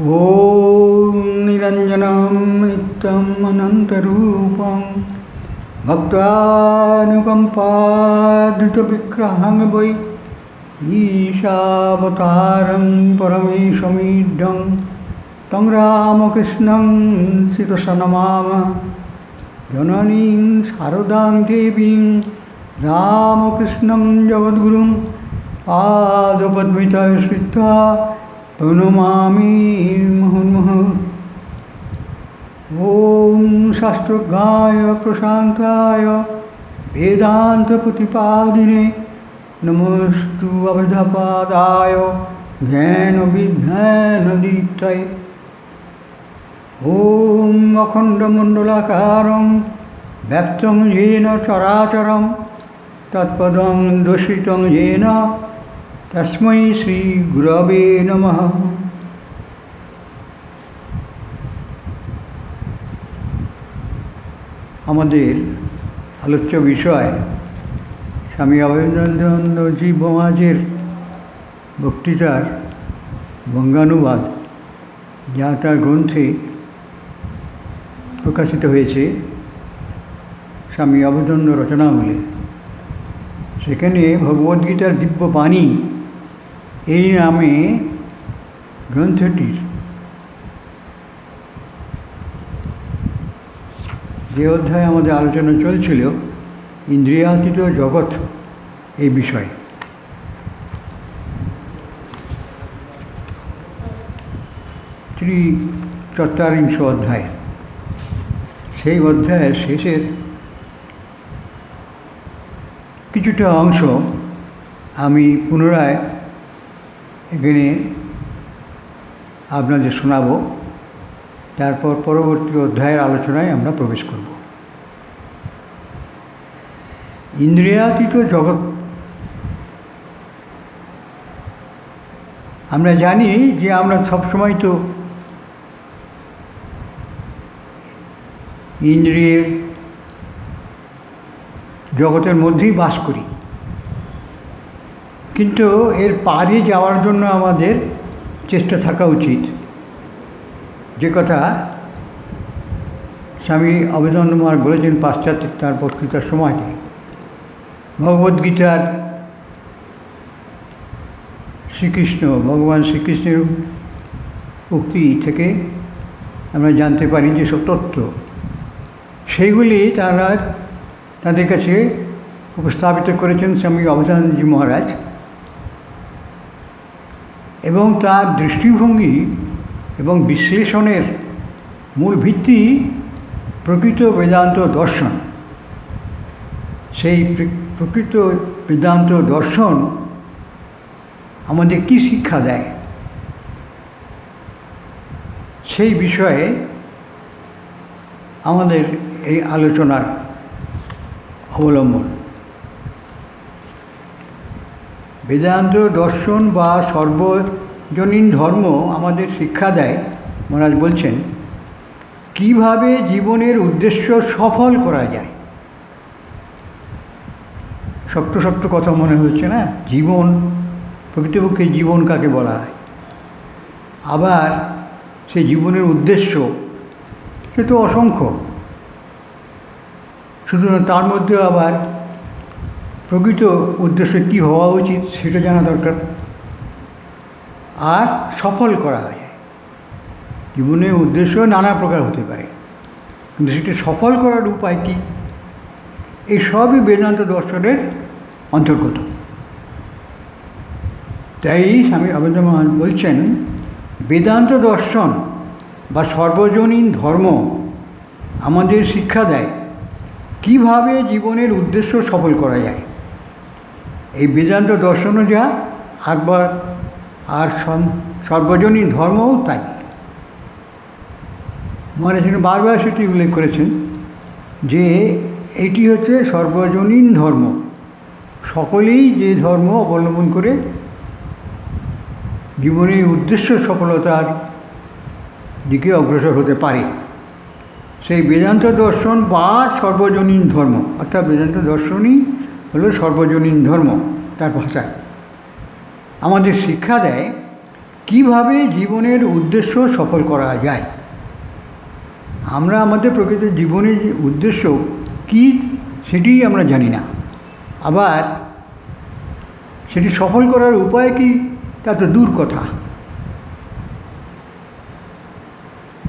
ॐ निरञ्जनं नित्यम् अनन्तरूपं भक्तानुकम्पाधृतविग्रहं वै ईशावतारं परमेशमीड्यं तं रामकृष्णं शिरसा नमामः। जननीं शारदां देवीं रामकृष्णं जगद्गुरुं पादपद्मितौ श्रित्वा प्रणमामि मुहुर्मुहुः। ॐ शास्त्रज्ञाय प्रशान्ताय वेदान्तप्रतिपादिने नमोऽस्तु अवधपादाय ज्ञानविज्ञानदीप्तये। ॐ अखण्डमण्डलाकारं व्याप्तं येन चराचरं तत्पदं दर्शितं येन तस्मै श्रीगुरवे नमः। আমাদের আলোচ্য বিষয় স্বামী অভেদানন্দ মহারাজের বক্তৃতার বঙ্গানুবাদ, যা তার গ্রন্থে প্রকাশিত হয়েছে স্বামী অভেদানন্দ রচনাবলী। সেখানে ভগবদ্গীতার দিব্য বাণী এই নামে গ্রন্থটির যে অধ্যায়ে আমাদের আলোচনা চলছিল ইন্দ্রিয়াতীত জগৎ এই বিষয়ে, ত্রিচত্বরিংশ অধ্যায়। সেই অধ্যায়ের শেষের কিছুটা অংশ আমি পুনরায় এখানে আপনাদের শোনাব। তারপর পরবর্তী অধ্যায়ের আলোচনায় আমরা প্রবেশ করব। ইন্দ্রিয়াতীত জগৎ, আমরা জানি যে আমরা সবসময় তো ইন্দ্রিয়ের জগতের মধ্যেই বাস করি, কিন্তু এর পারে যাওয়ার জন্য আমাদের চেষ্টা থাকা উচিত। যে কথা স্বামী অভেদানন্দ মহারাজ বলেছেন পাশ্চাত্যে তার বক্তৃতার সময়তে, ভগবদ্গীতার ভগবান শ্রীকৃষ্ণের উক্তি থেকে আমরা জানতে পারি যে সব তত্ত্ব, সেইগুলি তাদের কাছে উপস্থাপিত করেছেন স্বামী অভেদানন্দজি মহারাজ, এবং তার দৃষ্টিভঙ্গি এবং বিশ্লেষণের মূল ভিত্তি প্রকৃত বেদান্ত দর্শন। সেই প্রকৃত বেদান্ত দর্শন আমাদের কী শিক্ষা দেয় সেই বিষয়ে আমাদের এই আলোচনার অবলম্বন। বেদান্ত দর্শন বা সর্বজনীন ধর্ম আমাদের শিক্ষা দেয়, মহারাজ বলছেন, কিভাবে জীবনের উদ্দেশ্য সফল করা যায়। শক্ত শক্ত কথা মনে হচ্ছে না? জীবন, প্রকৃতপক্ষে জীবন কাকে বলা হয়? আবার সেই জীবনের উদ্দেশ্য সে তো অসংখ্য, সুতরাং তার মধ্যে আবার প্রকৃত উদ্দেশ্য কী হওয়া উচিত সেটা জানা দরকার। আর সফল করা যায়, জীবনের উদ্দেশ্য নানা প্রকার হতে পারে, কিন্তু সেটা সফল করার উপায় কী, এই সবই বেদান্ত দর্শনের অন্তর্গত। তাই স্বামী অভেদানন্দ মহারাজ বলছেন, বেদান্ত দর্শন বা সর্বজনীন ধর্ম আমাদের শিক্ষা দেয় কিভাবে জীবনের উদ্দেশ্য সফল করা যায়। এই বেদান্ত দর্শনও যা, আর সর্বজনীন ধর্মও তাই। মহারাজ বারবার সেটি উল্লেখ করেছেন যে এটি হচ্ছে সর্বজনীন ধর্ম, সকলেই যে ধর্ম অবলম্বন করে জীবনের উদ্দেশ্য সফলতার দিকে অগ্রসর হতে পারে, সেই বেদান্ত দর্শন বা সর্বজনীন ধর্ম, অর্থাৎ বেদান্ত দর্শনই হলো সর্বজনীন ধর্ম তার ভাষায়। আমাদের শিক্ষা দেয় কিভাবে জীবনের উদ্দেশ্য সফল করা যায়। আমরা আমাদের প্রকৃত জীবনের যে উদ্দেশ্য কী সেটি আমরা জানি না, আবার সেটি সফল করার উপায় কি তা তো দূর কথা।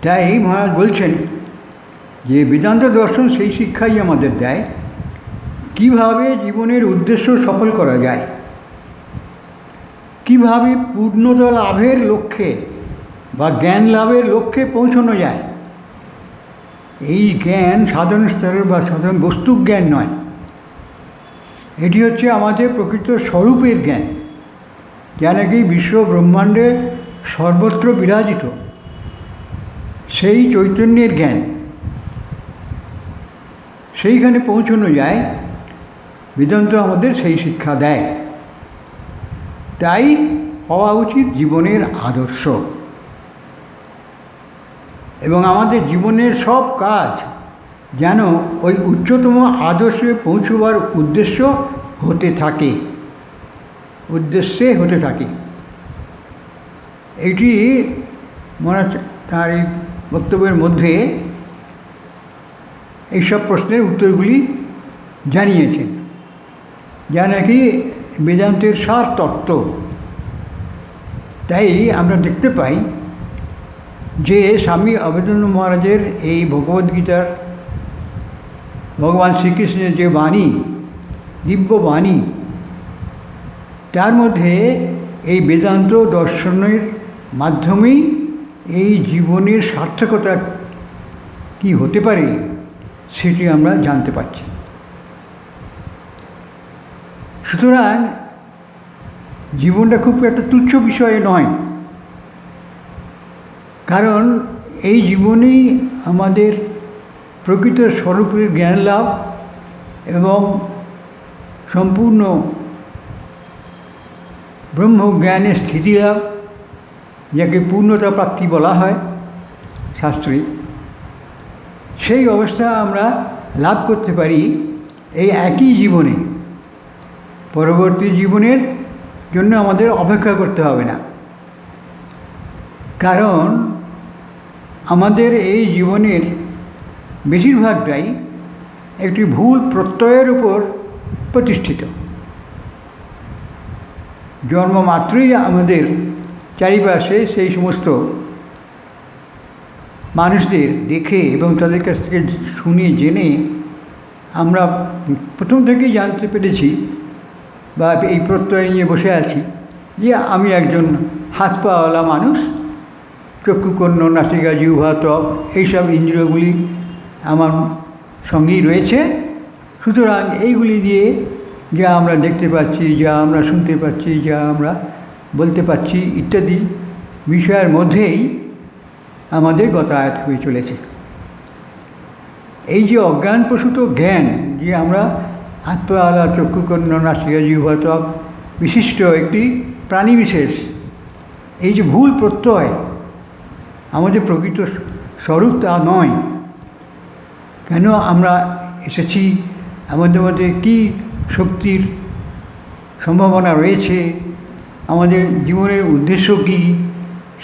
তাই মহারাজ বলছেন যে বেদান্ত দর্শন সেই শিক্ষাই আমাদের দেয় কিভাবে জীবনের উদ্দেশ্য সফল করা যায়, কিভাবে পূর্ণতা লাভের লক্ষ্যে বা জ্ঞান লাভের লক্ষ্যে পৌঁছানো যায়। এই জ্ঞান সাধারণ স্তরের বা সাধারণ বস্তু জ্ঞান নয়, এটি হচ্ছে আমাদের প্রকৃত স্বরূপের জ্ঞান, যা নাকি বিশ্ব ব্রহ্মাণ্ডে সর্বত্র বিরাজিত, সেই চৈতন্যের জ্ঞান। সেইখানে পৌঁছানো যায়, বেদান্ত আমাদের সেই শিক্ষা দেয়। তাই হওয়া উচিত জীবনের আদর্শ, এবং আমাদের জীবনের সব কাজ যেন ওই উচ্চতম আদর্শে পৌঁছবার উদ্দেশ্যে হতে থাকে। এইটি মহারাজ তার এই বক্তব্যের মধ্যে এইসব প্রশ্নের উত্তরগুলি জানিয়েছেন, যা নাকি বেদান্তের সার তত্ত্ব। তাই আমরা দেখতে পাই যে স্বামী অভেদানন্দ মহারাজের এই ভগবদ্গীতার ভগবান শ্রীকৃষ্ণের যে বাণী, দিব্য বাণী, তার মধ্যে এই বেদান্ত দর্শনের মাধ্যমেই এই জীবনের সার্থকতা কি হতে পারে সেটি আমরা জানতে পারছি। সুতরাং জীবনটা খুব একটা তুচ্ছ বিষয় নয়, কারণ এই জীবনেই আমাদের প্রকৃত স্বরূপের জ্ঞান লাভ এবং সম্পূর্ণ ব্রহ্মজ্ঞানের স্থিতি লাভ, যাকে পূর্ণতা প্রাপ্তি বলা হয় শাস্ত্রে, সেই অবস্থা আমরা লাভ করতে পারি এই একই জীবনে। পরবর্তী জীবনের জন্য আমাদের অপেক্ষা করতে হবে না, কারণ আমাদের এই জীবনের বেশিরভাগটাই একটি ভুল প্রত্যয়ের উপর প্রতিষ্ঠিত। জন্ম মাত্রই আমাদের চারিপাশে সেই সমস্ত মানুষদের দেখে এবং তাদের কাছ থেকে শুনে জেনে আমরা প্রথম থেকেই জানতে পেরেছি বা এই প্রত্যয় নিয়ে বসে আছি যে আমি একজন হাত পাওয়ালা মানুষ, চক্ষু, কর্ণ, নাসিকা, জিহ্বা, ত্বক এইসব ইন্দ্রিয়গুলি আমার সঙ্গেই রয়েছে। সুতরাং এইগুলি দিয়ে যা আমরা দেখতে পাচ্ছি, যা আমরা শুনতে পাচ্ছি, যা আমরা বলতে পারছি ইত্যাদি বিষয়ের মধ্যেই আমাদের গতায়াত হয়ে চলেছে। এই যে অজ্ঞানপ্রসূত জ্ঞান, যে আমরা হাত পাওয়ালা, চক্ষু, কর্ণ, নাসিকা, জিহ্বা, ত্বক বিশিষ্ট একটি প্রাণী বিশেষ, এই যে ভুল প্রত্যয় আমাদের প্রকৃত স্বরূপ তা নয়। কেন আমরা এসেছি, আমাদের মধ্যে কী শক্তির সম্ভাবনা রয়েছে, আমাদের জীবনের উদ্দেশ্য কী,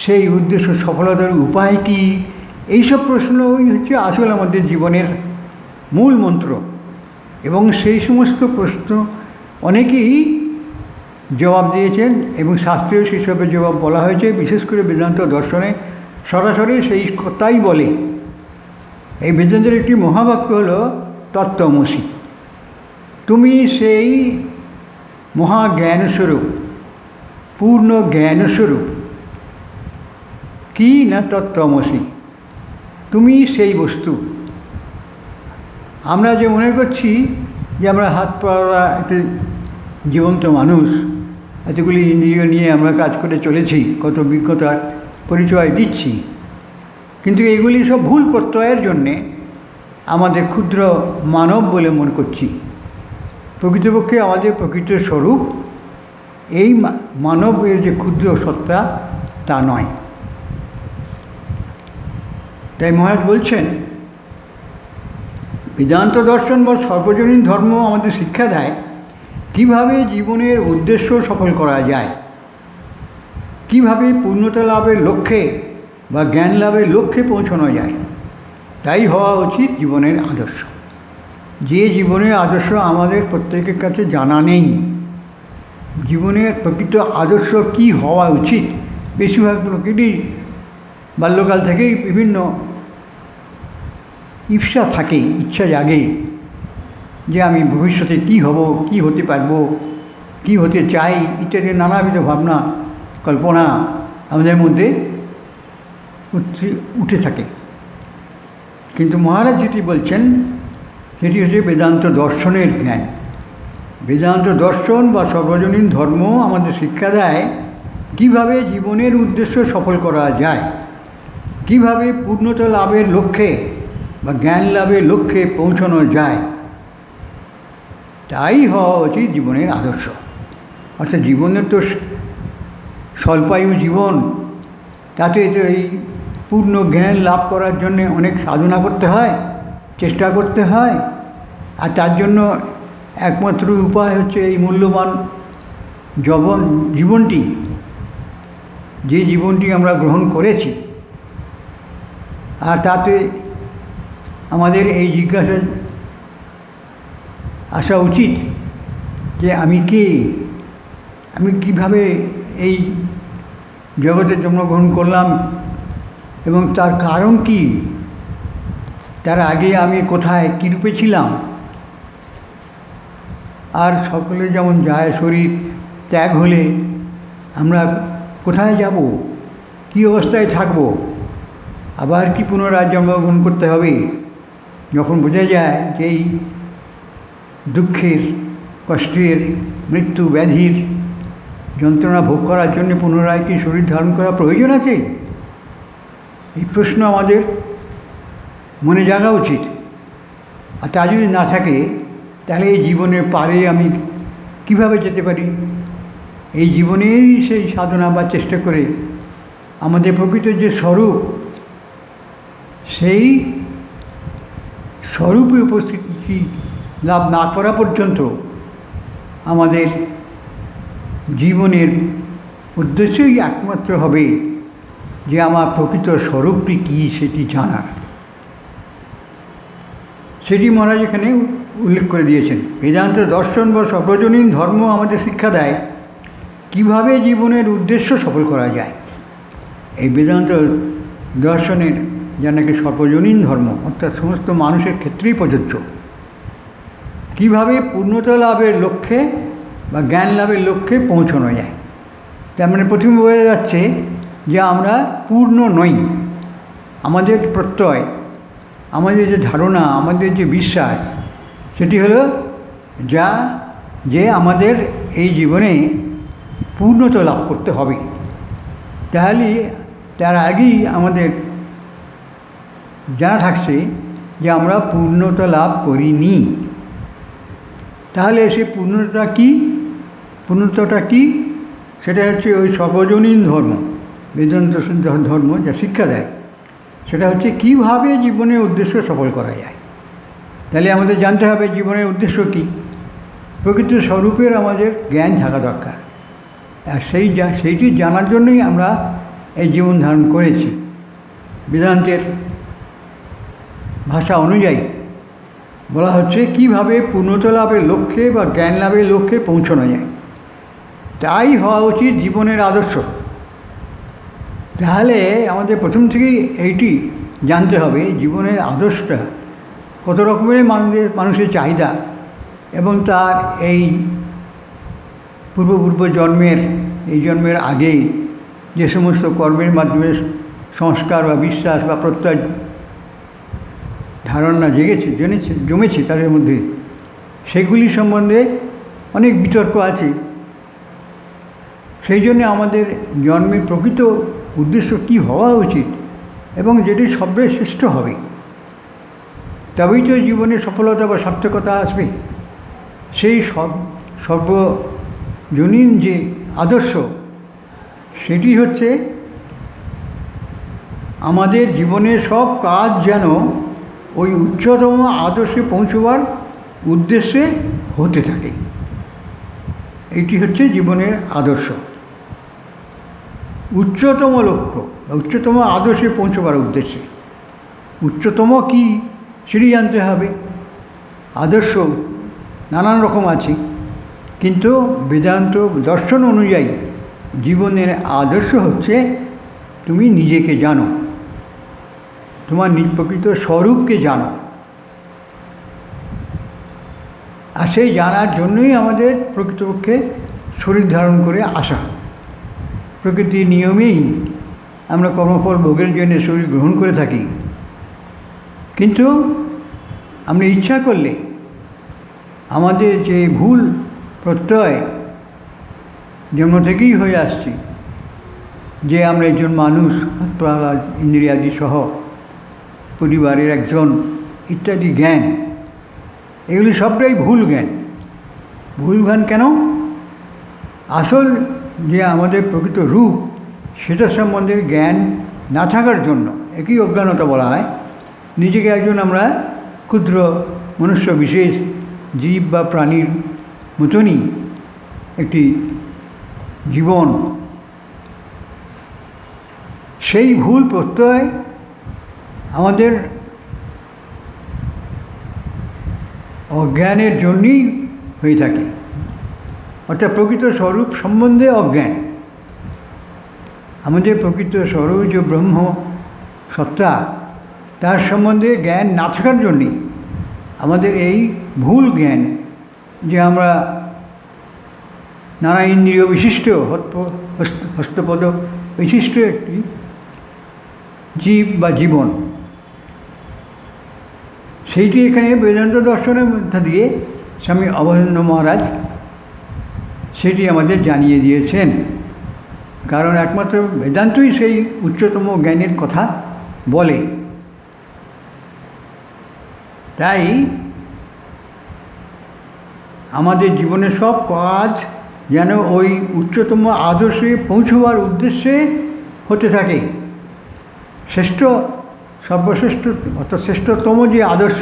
সেই উদ্দেশ্য সফলতার উপায় কী, এইসব প্রশ্নই হচ্ছে আসলে আমাদের জীবনের মূল মন্ত্র। এবং সেই সমস্ত প্রশ্ন অনেকেই জবাব দিয়েছেন এবং শাস্ত্রীয় সেসবের জবাব বলা হয়েছে। বিশেষ করে বেদান্ত দর্শনে সরাসরি সেই কথাই বলে। এই বেদান্তের একটি মহাবাক্য হল তত্ত্বমসি। তুমি সেই মহাজ্ঞানস্বরূপ, পূর্ণ জ্ঞানস্বরূপ। কি না তত্ত্বমসি, তুমি সেই বস্তু। আমরা যে মনে করছি যে আমরা হাত পাওয়া একটা জীবন্ত মানুষ, এতগুলি ইন্দ্রিয় নিয়ে আমরা কাজ করে চলেছি, কত অভিজ্ঞতার পরিচয় দিচ্ছি, কিন্তু এগুলি সব ভুল প্রত্যয়ের জন্যে আমাদের ক্ষুদ্র মানব বলে মনে করছি। প্রকৃতপক্ষে আমাদের প্রকৃত স্বরূপ এই মানবের যে ক্ষুদ্র সত্তা তা নয়। তাই মহারাজ বলছেন, বেদান্ত দর্শন বা সর্বজনীন ধর্ম আমাদের শিক্ষা দেয় কীভাবে জীবনের উদ্দেশ্য সফল করা যায়। কীভাবে পূর্ণতা লাভের লক্ষ্যে বা জ্ঞান লাভের লক্ষ্যে পৌঁছানো যায়, তাই হওয়া উচিত জীবনের আদর্শ। যে জীবনের আদর্শ আমাদের প্রত্যেকের কাছে জানা নেই, জীবনের প্রকৃত আদর্শ কি হওয়া উচিত, বেশিরভাগ লোকেরই বাল্যকাল থেকেই বিভিন্ন ইচ্ছা থাকে, ইচ্ছা জাগে যে আমি ভবিষ্যতে কি হব, কি হতে পারবো, কি হতে চাই ইত্যাদি নানাবিধ ভাবনা কল্পনা আমাদের মধ্যে উঠে থাকে। কিন্তু মহারাজ যেটি বলছেন সেটি হচ্ছে বেদান্ত দর্শনের জ্ঞান। বেদান্ত দর্শন বা সর্বজনীন ধর্ম আমাদের শিক্ষা দেয় কীভাবে জীবনের উদ্দেশ্য সফল করা যায়, কীভাবে পূর্ণতা লাভের লক্ষ্যে বা জ্ঞান লাভের লক্ষ্যে পৌঁছানো যায়, তাই হওয়া উচিত জীবনের আদর্শ। অর্থাৎ জীবনের তো স্বল্পায়ু জীবন, তাতে তো এই পূর্ণ জ্ঞান লাভ করার জন্যে অনেক সাধনা করতে হয়, চেষ্টা করতে হয়, আর তার জন্য একমাত্র উপায় হচ্ছে এই মূল্যবান জীবনটি, যে জীবনটি আমরা গ্রহণ করেছি। আর তাতে আমাদের এই জিজ্ঞাসা আসা উচিত যে আমি কে, আমি কিভাবে এই জগতে জন্মগ্রহণ করলাম এবং তার কারণ কি, তার আগে আমি কোথায় কীরূপে ছিলাম। আর সকলে যেমন যায়, শরীর ত্যাগ হলে আমরা কোথায় যাব, কী অবস্থায় থাকব, আবার কি পুনরায় জন্মগ্রহণ করতে হবে। যখন বোঝা যায় যে এই দুঃখের, কষ্টের, মৃত্যু ব্যাধির যন্ত্রণা ভোগ করার জন্য পুনরায় কি শরীর ধারণ করা প্রয়োজন আছে, এই প্রশ্ন আমাদের মনে জাগা উচিত। আর তা যদি না থাকে তাহলে এই জীবনের পারে আমি কিভাবে যেতে পারি। এই জীবনেরই সেই সাধনা বা চেষ্টা করে আমাদের প্রকৃত যে স্বরূপ, সেই স্বরূপে উপস্থিতি লাভ না করা পর্যন্ত আমাদের জীবনের উদ্দেশ্যই একমাত্র হবে যে আমার প্রকৃত স্বরূপটি কী সেটি জানার। সেটি মহারাজ এখানে উল্লেখ করে দিয়েছেন। বেদান্ত দর্শন বা সর্বজনীন ধর্ম আমাদের শিক্ষা দেয় কিভাবে জীবনের উদ্দেশ্য সফল করা যায়। এই বেদান্ত দর্শনের যা নাকি সর্বজনীন ধর্ম, অর্থাৎ সমস্ত মানুষের ক্ষেত্রেই প্রযোজ্য, কীভাবে পূর্ণতা লাভের লক্ষ্যে বা জ্ঞান লাভের লক্ষ্যে পৌঁছানো যায়। তার মানে প্রথমে বোঝা যাচ্ছে যে আমরা পূর্ণ নই। আমাদের প্রত্যয়, আমাদের যে ধারণা, আমাদের যে বিশ্বাস, সেটি হলো যে আমাদের এই জীবনে পূর্ণতা লাভ করতে হবে। তাহলে তার আগেই আমাদের জানা থাকছে যে আমরা পূর্ণতা লাভ করিনি। তাহলে সে পূর্ণতাটা কি? সেটা হচ্ছে ওই সর্বজনীন ধর্ম, বেদান্ত ধর্ম যা শিক্ষা দেয় সেটা হচ্ছে কীভাবে জীবনের উদ্দেশ্য সফল করা যায়। তাহলে আমাদের জানতে হবে জীবনের উদ্দেশ্য কী। প্রকৃত স্বরূপের আমাদের জ্ঞান থাকা দরকার, আর সেইটি জানার জন্যই আমরা এই জীবন ধারণ করেছি। বেদান্তের ভাষা অনুযায়ী বলা হচ্ছে কীভাবে পূর্ণতা লাভের লক্ষ্যে বা জ্ঞান লাভের লক্ষ্যে পৌঁছানো যায়, তাই হওয়া উচিত জীবনের আদর্শ। তাহলে আমাদের প্রথম থেকেই এইটি জানতে হবে জীবনের আদর্শটা কত রকমের মানুষের চাহিদা এবং তার এই পূর্ব জন্মের, এই জন্মের আগেই যে সমস্ত কর্মের মাধ্যমে সংস্কার বা বিশ্বাস বা প্রত্যয় ধারণা জমেছে তাদের মধ্যে, সেগুলি সম্বন্ধে অনেক বিতর্ক আছে। সেই জন্য আমাদের জন্মের প্রকৃত উদ্দেশ্য কী হওয়া উচিত এবং যেটি সবচেয়ে শ্রেষ্ঠ হবে, তবেই তো জীবনে সফলতা বা সার্থকতা আসবে। সেই সর্বজনীন যে আদর্শ, সেটি হচ্ছে আমাদের জীবনের সব কাজ যেন ওই উচ্চতম আদর্শে পৌঁছবার উদ্দেশ্যে হতে থাকে। এইটি হচ্ছে জীবনের আদর্শ। উচ্চতম লক্ষ্য বা উচ্চতম আদর্শে পৌঁছবার উদ্দেশ্যে। উচ্চতম কি সেটি জানতে হবে। আদর্শ নানান রকম আছে, কিন্তু বেদান্ত দর্শন অনুযায়ী জীবনের আদর্শ হচ্ছে তুমি নিজেকে জানো, তোমার প্রকৃত স্বরূপকে জানো। আর সেই জানার জন্যই আমাদের প্রকৃতপক্ষে শরীর ধারণ করে আসা। প্রকৃতির নিয়মেই আমরা কর্মফল ভোগের জন্য শরীর গ্রহণ করে থাকি, কিন্তু আমরা ইচ্ছা করলে আমাদের যে ভুল প্রত্যয় জন্ম থেকেই হয়ে আসছি, যে আমরা একজন মানুষ, আত্মা ইন্দ্রিয়াদি সহ পরিবারের একজন ইত্যাদি জ্ঞান, এগুলি সবটাই ভুল জ্ঞান। ভুল জ্ঞান কেন? আসল যে আমাদের প্রকৃত রূপ সেটা সম্বন্ধে জ্ঞান না থাকার জন্য একই অজ্ঞানতা বলা হয়। নিজেকে একজন আমরা ক্ষুদ্র মনুষ্য বিশেষ জীব বা প্রাণীর মতনই একটি জীবন, সেই ভুল প্রত্যয় আমাদের অজ্ঞানের জন্যই হয়ে থাকে। অর্থাৎ প্রকৃত স্বরূপ সম্বন্ধে অজ্ঞান। আমাদের প্রকৃত স্বরূপ যে ব্রহ্ম সত্তা, তার সম্বন্ধে জ্ঞান না থাকার জন্যে আমাদের এই ভুল জ্ঞান যে আমরা নানা ইন্দ্রিয় বিশিষ্ট হস্তপদ বিশিষ্ট একটি জীব বা জীবন, সেইটি এখানে বেদান্ত দর্শনের মধ্যে দিয়ে স্বামী অভয়ানন্দ মহারাজ সেটি আমাদের জানিয়ে দিয়েছেন। কারণ একমাত্র বেদান্তই সেই উচ্চতম জ্ঞানের কথা বলে। তাই আমাদের জীবনের সব কাজ যেন ওই উচ্চতম আদর্শে পৌঁছবার উদ্দেশ্যে হতে থাকে। শ্রেষ্ঠ, সর্বশ্রেষ্ঠ অর্থাৎ শ্রেষ্ঠতম যে আদর্শ,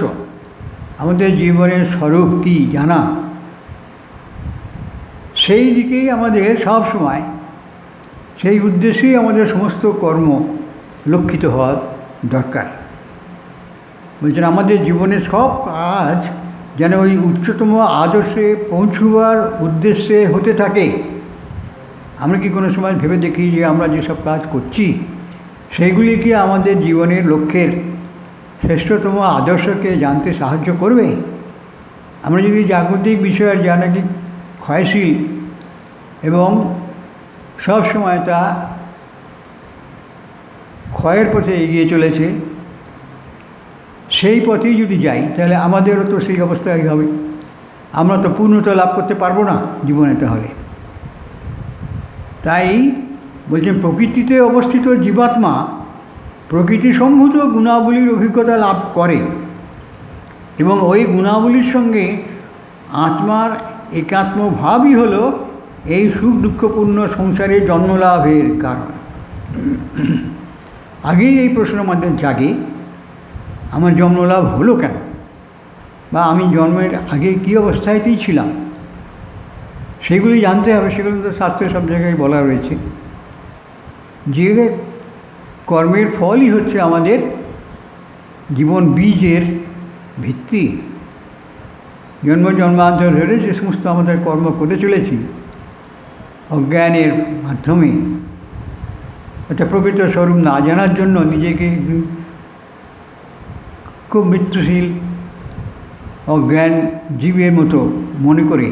আমাদের জীবনের স্বরূপ কি জানা, সেই দিকেই আমাদের সব সময়, সেই উদ্দেশ্যেই আমাদের সমস্ত কর্ম লক্ষিত হওয়া দরকার। বলছেন আমাদের জীবনের সব কাজ যেন ওই উচ্চতম আদর্শে পৌঁছবার উদ্দেশ্যে হতে থাকে। আমরা কি কোনো সময় ভেবে দেখি যে আমরা যেসব কাজ করছি সেইগুলি কি আমাদের জীবনের লক্ষ্যের শ্রেষ্ঠতম আদর্শকে জানতে সাহায্য করবে? আমরা যদি জাগতিক বিষয়ের যা নাকি ক্ষয়শীল এবং সব সময় তা ক্ষয়ের পথে এগিয়ে চলেছে, সেই পথেই যদি যাই তাহলে আমাদেরও তো সেই অবস্থায় হবে। আমরা তো পূর্ণতা লাভ করতে পারবো না জীবনে। তাহলে তাই বলছেন প্রকৃতিতে অবস্থিত জীবাত্মা প্রকৃতি সম্ভূত গুণাবলীর অভিজ্ঞতা লাভ করে এবং ওই গুণাবলীর সঙ্গে আত্মার একাত্মভাবই হলো এই সুখ দুঃখপূর্ণ সংসারে জন্মলাভের কারণ। আগেই এই প্রশ্ন আমাদের জাগে, আমার জন্মলাভ হলো কেন, বা আমি জন্মের আগে কী অবস্থায়তেই ছিলাম, সেগুলি জানতে হবে। সেগুলো তো শাস্ত্রে সব জায়গায় বলা রয়েছে যে কর্মের ফলই হচ্ছে আমাদের জীবন বীজের ভিত্তি। জন্ম জন্মান্তর ধরে যে সমস্ত আমাদের কর্ম করে চলেছি অজ্ঞানের মাধ্যমে, অর্থাৎ প্রকৃত স্বরূপ না জানার জন্য নিজেকে খুব মৃত্যুশীল অজ্ঞান জীবের মতো মনে করে,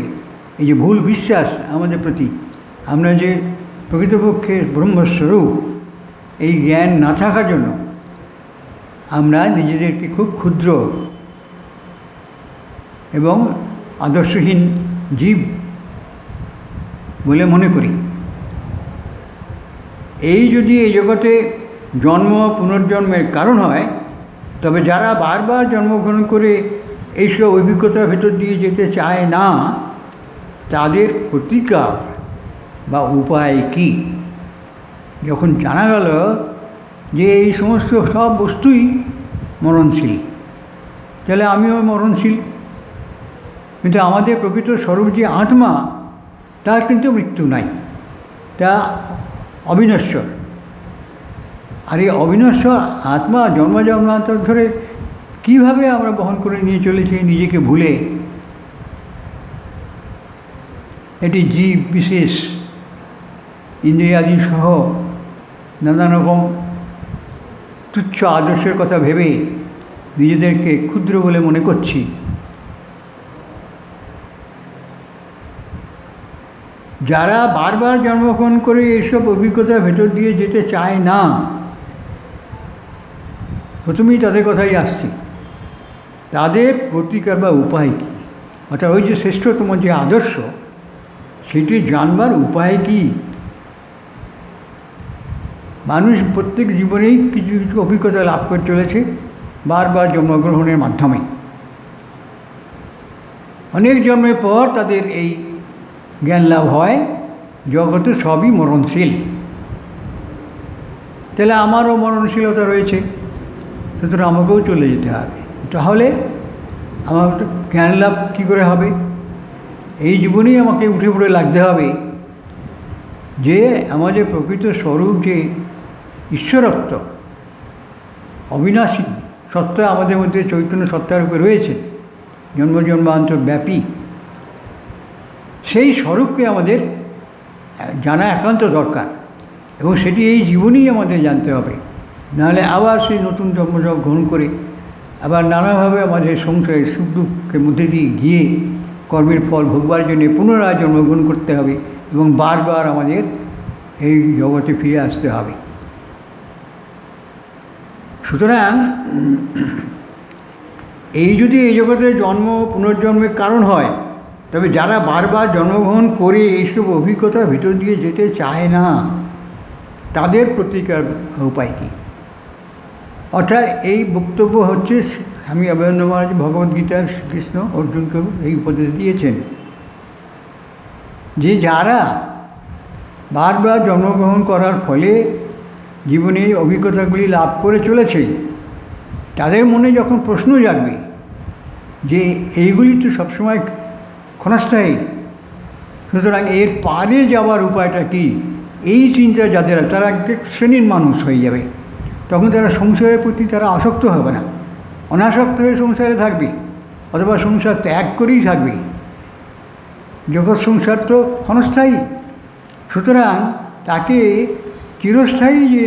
এই যে ভুল বিশ্বাস আমাদের প্রতি, আমরা যে প্রকৃতপক্ষে ব্রহ্মস্বরূপ, এই জ্ঞান না থাকার জন্য আমরা নিজেদেরকে খুব ক্ষুদ্র এবং আদর্শহীন জীব বলে মনে করি। এই যদি এই জগতে জন্ম পুনর্জন্মের কারণ হয়, তবে যারা বারবার জন্মগ্রহণ করে এইসব অভিজ্ঞতার ভেতর দিয়ে যেতে চায় না, তাদের প্রতিকার বা উপায় কি? যখন জানা গেল যে এই সমস্ত সব বস্তুই মরণশীল, তাহলে আমিও মরণশীল, কিন্তু আমাদের প্রকৃত স্বরূপ যে আত্মা, তার কিন্তু মৃত্যু নাই। তা অবিনশ্বর। আর এই অবিনশ্বর আত্মা জন্ম জন্মান্তর ধরে কীভাবে আমরা বহন করে নিয়ে চলেছি নিজেকে ভুলে এটি জীব বিশেষ ইন্দ্রিয়াদি সহ নানা রকম তুচ্ছ আদর্শের কথা ভেবে নিজেদেরকে ক্ষুদ্র বলে মনে করছি। যারা বারবার জন্মগ্রহণ করে এইসব অভিজ্ঞতার ভেতর দিয়ে যেতে চায় না, প্রথমেই তাদের কথাই আসছে, তাদের প্রতিকার বা উপায় কী, অর্থাৎ ওই যে শ্রেষ্ঠতম যে আদর্শ সেটি জানবার উপায় কী। মানুষ প্রত্যেক জীবনেই কিছু কিছু অভিজ্ঞতা লাভ করে চলেছে বারবার জন্মগ্রহণের মাধ্যমে। অনেক জন্মের পর তাদের এই জ্ঞান লাভ হয় জগতে সবই মরণশীল। তাহলে আমারও মরণশীলতা রয়েছে, সুতরাং আমাকেও চলে যেতে হবে। তাহলে আমার জ্ঞান লাভ কী করে হবে? এই জীবনেই আমাকে উঠে পড়ে লাগতে হবে যে আমাদের প্রকৃত স্বরূপ যে ঈশ্বরত্ব, অবিনাশী সত্তা আমাদের মধ্যে চৈতন্য সত্তার রূপে রয়েছে, জন্ম জন্মান্তর ব্যাপী, সেই স্বরূপকে আমাদের জানা একান্ত দরকার এবং সেটি এই জীবনেই আমাদের জানতে হবে। নাহলে আবার সেই নতুন জন্ম গ্রহণ করে আবার নানাভাবে আমাদের সংসারে সুখ দুঃখের মধ্যে দিয়ে গিয়ে কর্মের ফল ভোগবার জন্যে পুনরায় জন্মগ্রহণ করতে হবে এবং বারবার আমাদের এই জগতে ফিরে আসতে হবে। সুতরাং এই যদি এই জগতে জন্ম পুনর্জন্মের কারণ হয়, তবে যারা বারবার জন্মগ্রহণ করে এইসব অভিজ্ঞতার ভিতর দিয়ে যেতে চায় না, তাদের প্রতিকার উপায় কী? অর্থাৎ এই বক্তব্য হচ্ছে স্বামী অভয়ানন্দ মহারাজ ভগবদ্গীতা শ্রীকৃষ্ণ অর্জুনকে এই উপদেশ দিয়েছেন যে যারা বারবার জন্মগ্রহণ করার ফলে জীবনে অভিজ্ঞতাগুলি লাভ করে চলেছে, তাদের মনে যখন প্রশ্ন জাগবে যে এইগুলি তো সবসময় ক্ষণস্থায়ী, সুতরাং এর পারে যাওয়ার উপায়টা কী, এই চিন্তা যাদের, তারা একটা শ্রেণীর মানুষ হয়ে যাবে। তখন তারা সংসারের প্রতি তারা আসক্ত হবে না, অনাসক্ত হয়ে সংসারে থাকবে অথবা সংসার ত্যাগ করেই থাকবে। জগৎ সংসার তো ক্ষণস্থায়ী, সুতরাং তাকে চিরস্থায়ী যে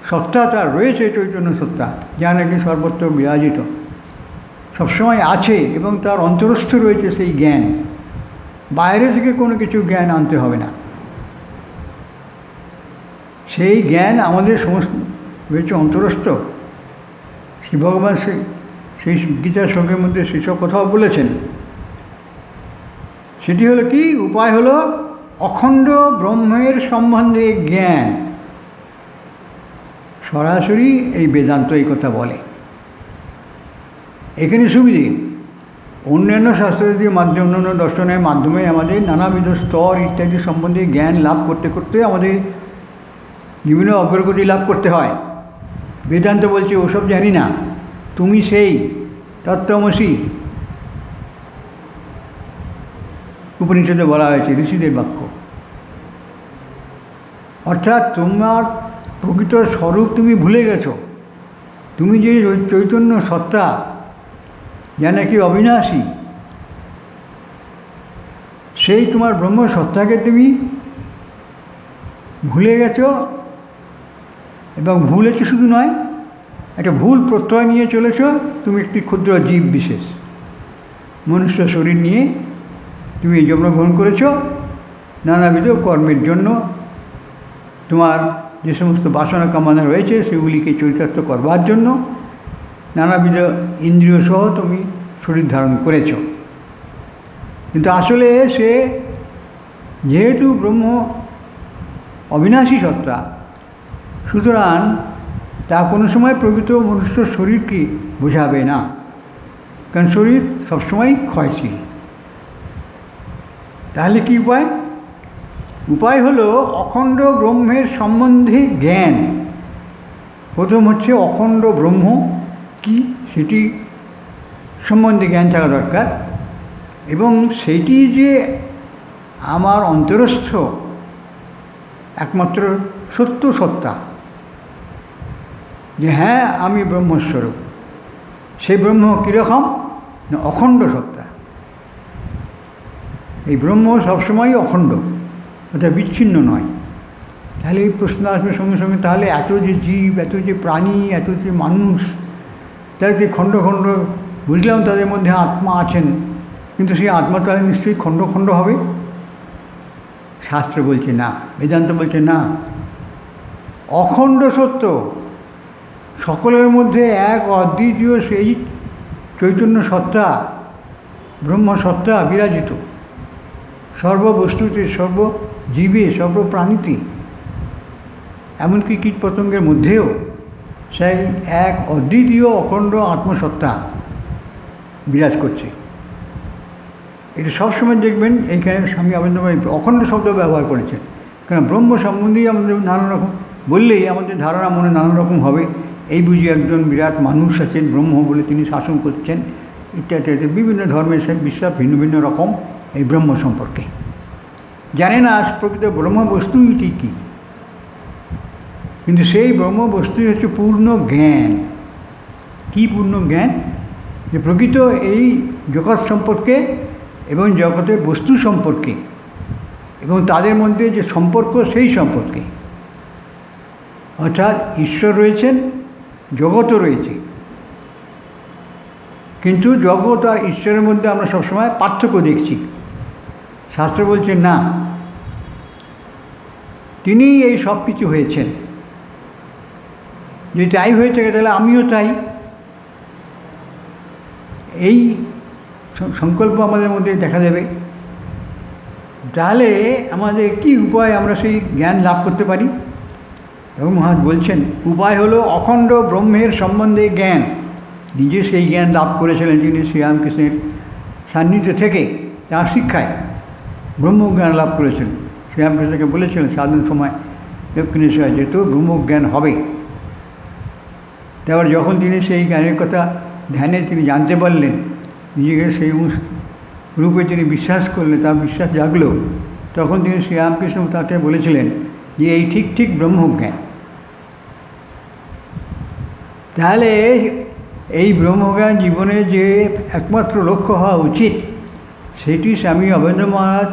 সত্তা তার রয়েছে, চৈতন্য সত্তা, যা নাকি সর্বত্র বিরাজিত, সবসময় আছে এবং তার অন্তরস্থ রয়েছে সেই জ্ঞান। বাইরে থেকে কোনো কিছু জ্ঞান আনতে হবে না, সেই জ্ঞান আমাদের সমস্ত রয়েছে অন্তরস্থ। শ্রী ভগবান সেই গীতার সঙ্গের মধ্যে সেসব কথাও বলেছেন। সেটি হলো কি? উপায় হলো অখণ্ড ব্রহ্মের সম্বন্ধে জ্ঞান। সরাসরি এই বেদান্ত এই কথা বলে। এখানে সুবিধে অন্যান্য শাস্ত্রের মাধ্যমে, অন্যান্য দর্শনের মাধ্যমে আমাদের নানাবিধ স্তর ইত্যাদি সম্বন্ধে জ্ঞান লাভ করতে করতে আমাদের বিভিন্ন অগ্রগতি লাভ করতে হয়। বেদান্ত বলছে ওসব জানি না, তুমি সেই তত্ত্বমসি, উপনিষদে বলা হয়েছে, ঋষিদের বাক্য। অর্থাৎ তোমার প্রকৃত স্বরূপ তুমি ভুলে গেছো। তুমি যে চৈতন্য সত্তা, যা নাকি অবিনাশী, সেই তোমার ব্রহ্ম সত্তাকে তুমি ভুলে গেছো। এবং ভুলেছো শুধু নয়, একটা ভুল প্রত্যয় নিয়ে চলেছ। তুমি একটি ক্ষুদ্র জীব বিশেষ, মনুষ্য শরীর নিয়ে তুমি জন্মগ্রহণ করেছ নানাবিধ কর্মের জন্য। তোমার যে সমস্ত বাসনা কামনা রয়েছে সেগুলিকে চরিতার্থ করবার জন্য নানাবিধ ইন্দ্রিয় সহ তুমি শরীর ধারণ করেছ। কিন্তু আসলে সে যেহেতু ব্রহ্ম অবিনাশী সত্তা, সুতরাং তা কোনো সময় প্রকৃত মনুষ্য শরীরকে বোঝাবে না, কারণ শরীর সবসময় ক্ষয়শীল। তাহলে কী উপায়? উপায় হলো অখণ্ড ব্রহ্মের সম্বন্ধে জ্ঞান। প্রথম হচ্ছে অখণ্ড ব্রহ্ম কি সেটি সম্বন্ধে জ্ঞান থাকা দরকার, এবং সেটি যে আমার অন্তরস্থ একমাত্র সত্য সত্তা, যে হ্যাঁ আমি ব্রহ্মস্বরূপ। সেই ব্রহ্ম কীরকম না অখণ্ড সত্তা। এই ব্রহ্ম সবসময়ই অখণ্ড, ওটা বিচ্ছিন্ন নয়। তাহলে এই প্রশ্ন আসবে সঙ্গে সঙ্গে, তাহলে এত যে জীব, এত যে প্রাণী, এত যে মানুষ, তারা যে খণ্ড খণ্ড, বুঝলাম তাদের মধ্যে আত্মা আছেন, কিন্তু সেই আত্মা তাহলে নিশ্চয়ই খণ্ড খণ্ড হবে? শাস্ত্র বলছে না, বেদান্ত বলছে না, অখণ্ড সত্য, সকলের মধ্যে এক অদ্বিতীয় সেই চৈতন্য সত্তা, ব্রহ্মসত্তা বিরাজিত সর্ববস্তুতে, সর্বজীবে, সর্বপ্রাণীতে, এমনকি কীটপতঙ্গের মধ্যেও সেই এক অদ্বিতীয় অখণ্ড আত্মসত্তা বিরাজ করছে। এটা সবসময় দেখবেন এইখানে স্বামী অরবিন্দভাই অখণ্ড শব্দ ব্যবহার করেছেন, কারণ ব্রহ্ম সম্বন্ধেই আমাদের নানা রকম বললেই আমাদের ধারণা মনে নানা রকম হবে, এই বুঝি একজন বিরাট মানুষ আছেন, ব্রহ্ম বলে তিনি শাসন করছেন, ইত্যাদি। বিভিন্ন ধর্মের সে বিশ্বাস ভিন্ন ভিন্ন রকম এই ব্রহ্ম সম্পর্কে জানে না প্রকৃত ব্রহ্মবস্তুটি কী। কিন্তু সেই ব্রহ্মবস্তুই হচ্ছে পূর্ণ জ্ঞান। কি পূর্ণ জ্ঞান? যে প্রকৃত এই জগৎ সম্পর্কে এবং জগতের বস্তু সম্পর্কে এবং তাদের মধ্যে যে সম্পর্ক, সেই সম্পর্কে, অর্থাৎ ঈশ্বর রয়েছেন, জগৎও রয়েছে, কিন্তু জগৎ আর ঈশ্বরের মধ্যে আমরা সবসময় পার্থক্য দেখছি। শাস্ত্র বলছে না, তিনিই এই সব কিছু হয়েছেন। যদি তাই হয়ে থাকে তাহলে আমিও তাই। এই সংকল্প আমাদের মধ্যে দেখা দেবে। তাহলে আমাদের কি উপায় আমরা সেই জ্ঞান লাভ করতে পারি? এবং মহারাজ বলছেন উপায় হলো অখণ্ড ব্রহ্মের সম্বন্ধে জ্ঞান। নিজে সেই জ্ঞান লাভ করেছিলেন তিনি শ্রীরামকৃষ্ণের সান্নিধ্য থেকে, তাঁর শিক্ষায় ব্রহ্মজ্ঞান লাভ করেছেন। শ্রীরামকৃষ্ণকে বলেছিলেন সাধন সময় দক্ষিণেশ্বর যেহেতু ব্রহ্মজ্ঞান হবে। তারপর যখন তিনি সেই জ্ঞানের কথা ধ্যানে তিনি জানতে পারলেন, নিজেকে সেই রূপে তিনি বিশ্বাস করলেন, তার বিশ্বাস জাগলো, তখন তিনি শ্রীরামকৃষ্ণ তাকে বলেছিলেন যে এই ঠিক ঠিক ব্রহ্মজ্ঞান। তাহলে এই ব্রহ্মজ্ঞান জীবনে যে একমাত্র লক্ষ্য হওয়া উচিত, সেটি স্বামী অবনীন্দ্র মহারাজ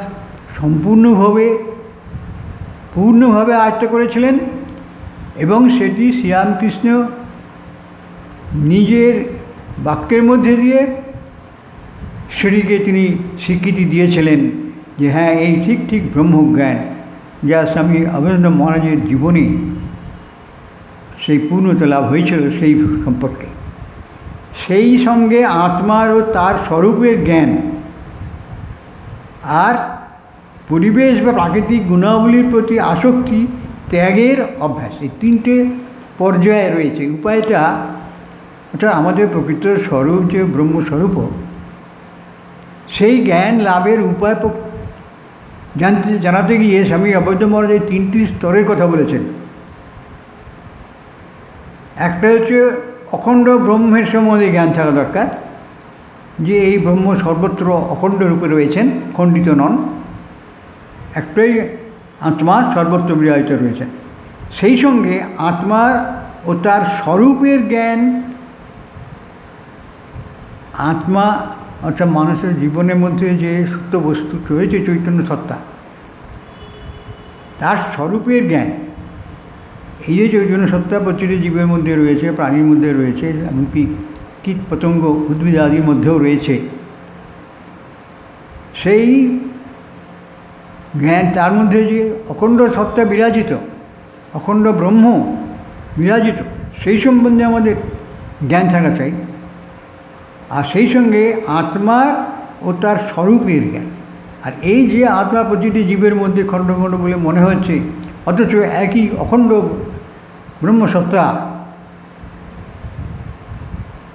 পূর্ণভাবে আয়ত্ত করেছিলেন এবং সেটি শ্রীরামকৃষ্ণ নিজের বাক্যের মধ্যে দিয়ে সেটিকে তিনি স্বীকৃতি দিয়েছিলেন যে হ্যাঁ এই ঠিক ঠিক ব্রহ্মজ্ঞান, যা স্বামী অবনীন্দ্র মহারাজের জীবনে সেই পূর্ণতা লাভ হয়েছিল সেই সম্পর্কে। সেই সঙ্গে আত্মার ও তার স্বরূপের জ্ঞান আর পরিবেশ বা প্রাকৃতিক গুণাবলীর প্রতি আসক্তি ত্যাগের অভ্যাস, এই তিনটে পর্যায়ে রয়েছে। উপায়টা অর্থাৎ আমাদের প্রকৃত স্বরূপ যে ব্রহ্মস্বরূপ, সেই জ্ঞান লাভের উপায় জানাতে গিয়ে স্বামী অবনীন্দ্র মহারাজ এই তিনটি স্তরের কথা বলেছেন। একটা হচ্ছে অখণ্ড ব্রহ্মের সম্বন্ধে জ্ঞান থাকা দরকার, যে এই ব্রহ্ম সর্বত্র অখণ্ড রূপে রয়েছেন, খণ্ডিত নন। একটাই আত্মা সর্বত্র বিরাজিত রয়েছেন। সেই সঙ্গে আত্মার ও তার স্বরূপের জ্ঞান, আত্মা অর্থাৎ মানুষের জীবনের মধ্যে যে সত্য বস্তু রয়েছে চৈতন্য সত্তা, তার স্বরূপের জ্ঞান। এই যে চৈতন্য সত্তা প্রতিটি জীবের মধ্যে রয়েছে, প্রাণীর মধ্যে রয়েছে, এমনকি কীট পতঙ্গ উদ্ভিদ আদির মধ্যেও রয়েছে, সেই জ্ঞান, তার মধ্যে যে অখণ্ড সত্তা বিরাজিত, অখণ্ড ব্রহ্ম বিরাজিত, সেই সম্বন্ধে আমাদের জ্ঞান থাকা চাই। আর সেই সঙ্গে আত্মার ও তার স্বরূপের জ্ঞান। আর এই যে আত্মা প্রতিটি জীবের মধ্যে খণ্ড খণ্ড বলে মনে হচ্ছে, অথচ একই অখণ্ড ব্রহ্মসত্তা,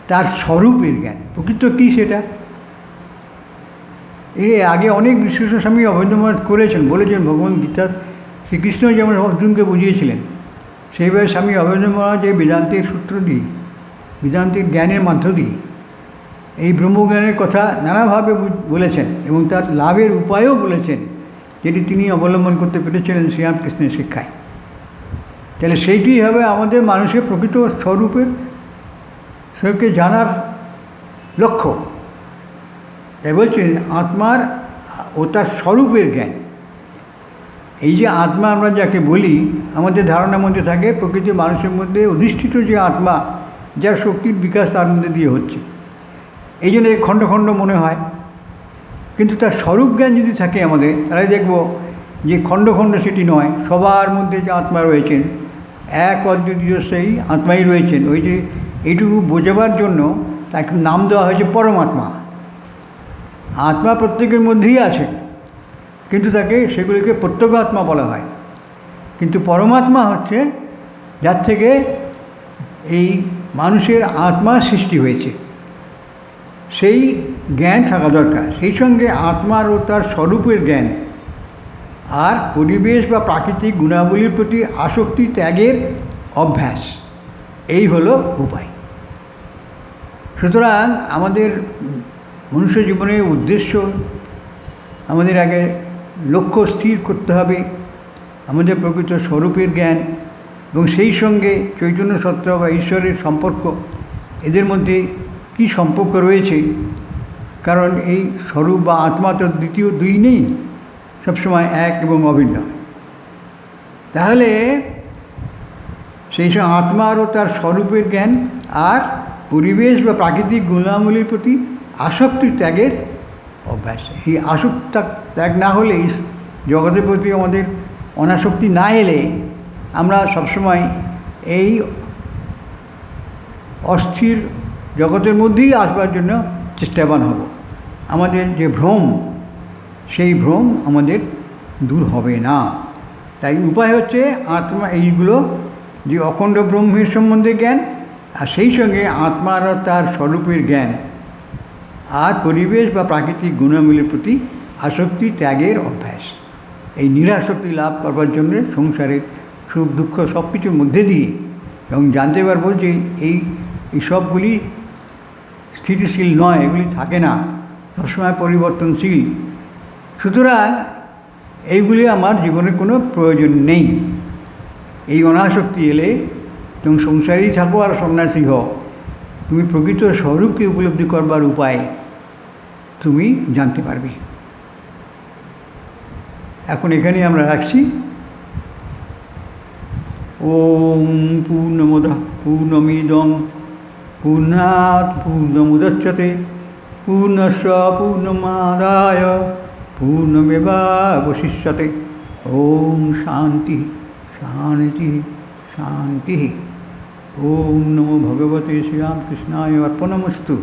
তার স্বরূপের জ্ঞান প্রকৃত কী সেটা এর আগে অনেক বিশ্লেষণ স্বামী অবনীন্দ্র মহারাজ করেছেন, বলেছেন। ভগবান গীতার শ্রীকৃষ্ণ যেমন অর্জুনকে বুঝিয়েছিলেন, সেইভাবে স্বামী অবনীন্দ্র মহারাজ এই বেদান্তের সূত্র দিয়ে, বেদান্তের জ্ঞানের মাধ্য দিয়ে এই ব্রহ্মজ্ঞানের কথা নানাভাবে বলেছেন এবং তার লাভের উপায়ও বলেছেন। যেটি তিনি অবলম্বন করতে পেরেছিলেন শ্রীরামকৃষ্ণের শিক্ষায়। তাহলে সেইটি হবে আমাদের মানুষের প্রকৃত স্বরূপকে জানার লক্ষ্য। তাই বলছেন আত্মার ও তার স্বরূপের জ্ঞান। এই যে আত্মা আমরা যাকে বলি, আমাদের ধারণার মধ্যে থাকে প্রকৃত মানুষের মধ্যে অধিষ্ঠিত যে আত্মা, যার শক্তির বিকাশ তার মধ্যে দিয়ে হচ্ছে, এই জন্য খণ্ড খণ্ড মনে হয়। কিন্তু তার স্বরূপ জ্ঞান যদি থাকে আমাদের, তাহলে দেখব যে খণ্ড খণ্ড সেটি নয়, সবার মধ্যে যে আত্মা রয়েছেন, এক অদ্বিতীয় সেই আত্মাই রয়েছেন। ওই যে এইটুকু বোঝাবার জন্য তাকে নাম দেওয়া হয়েছে পরমাত্মা। আত্মা প্রত্যেকের মধ্যেই আছে, কিন্তু তাকে সেগুলিকে প্রত্যেগাত্মা বলা হয়। কিন্তু পরমাত্মা হচ্ছে যার থেকে এই মানুষের আত্মার সৃষ্টি হয়েছে, সেই জ্ঞান থাকা দরকার। সেই সঙ্গে আত্মার ও তার স্বরূপের জ্ঞান, আর পরিবেশ বা প্রাকৃতিক গুণাবলীর প্রতি আসক্তি ত্যাগের অভ্যাস, এই হলো উপায়। সুতরাং আমাদের মনুষ্য জীবনের উদ্দেশ্য, আমাদের আগে লক্ষ্য স্থির করতে হবে আমাদের প্রকৃত স্বরূপের জ্ঞান, এবং সেই সঙ্গে চৈতন্য সত্তা বা ঈশ্বরের সম্পর্ক, এদের মধ্যে কি সম্পর্ক রয়েছে। কারণ এই স্বরূপ বা আত্মা তো দ্বিতীয় দুই নেই, সবসময় এক এবং অভিন্ন। তাহলে সেই সব আত্মার ও তার স্বরূপের জ্ঞান, আর পরিবেশ বা প্রাকৃতিক গুণাবলীর প্রতি আসক্তি ত্যাগের অভ্যাস। এই আসক্তি ত্যাগ না হলে, জগতের প্রতি আমাদের অনাসক্তি না এলে, আমরা সবসময় এই অস্থির জগতের মধ্যেই আসবার জন্য চেষ্টাবান হব। আমাদের যে ভ্রম, সেই ভ্রম আমাদের দূর হবে না। তাই উপায় হচ্ছে আত্মা, এইগুলো যে অখণ্ড ব্রহ্মের সম্বন্ধে জ্ঞান, আর সেই সঙ্গে আত্মার তার স্বরূপের জ্ঞান, আর পরিবেশ বা প্রাকৃতিক গুণাবলীর প্রতি আসক্তি ত্যাগের অভ্যাস। এই নিরাসক্তি লাভ করবার জন্যে সংসারের সুখ দুঃখ সব কিছুর মধ্যে দিয়ে, এবং জানতে পারবো যে এই সবগুলি স্থিতিশীল নয়, এগুলি থাকে না, সবসময় পরিবর্তনশীল। সুতরাং এইগুলি আমার জীবনের কোনো প্রয়োজন নেই। এই অনাসক্তি এলে তুমি সংসারেই থাকো আর সন্ন্যাসী হও, তুমি প্রকৃত স্বরূপকে উপলব্ধি করবার উপায় তুমি জানতে পারবে। এখন এখানে আমরা রাখছি। ওম পূর্ণমদঃ পূর্ণমিদং পূর্ণাৎ পূর্ণমুদচ্যতে পূর্ণস্য পূর্ণমাদায় পূর্ণমেবাবশিষ্যতে। ওম শান্তি শান্তি শান্তি। ওম নমো ভগবতে শ্রীরামকৃষ্ণায় অর্পণমস্তু।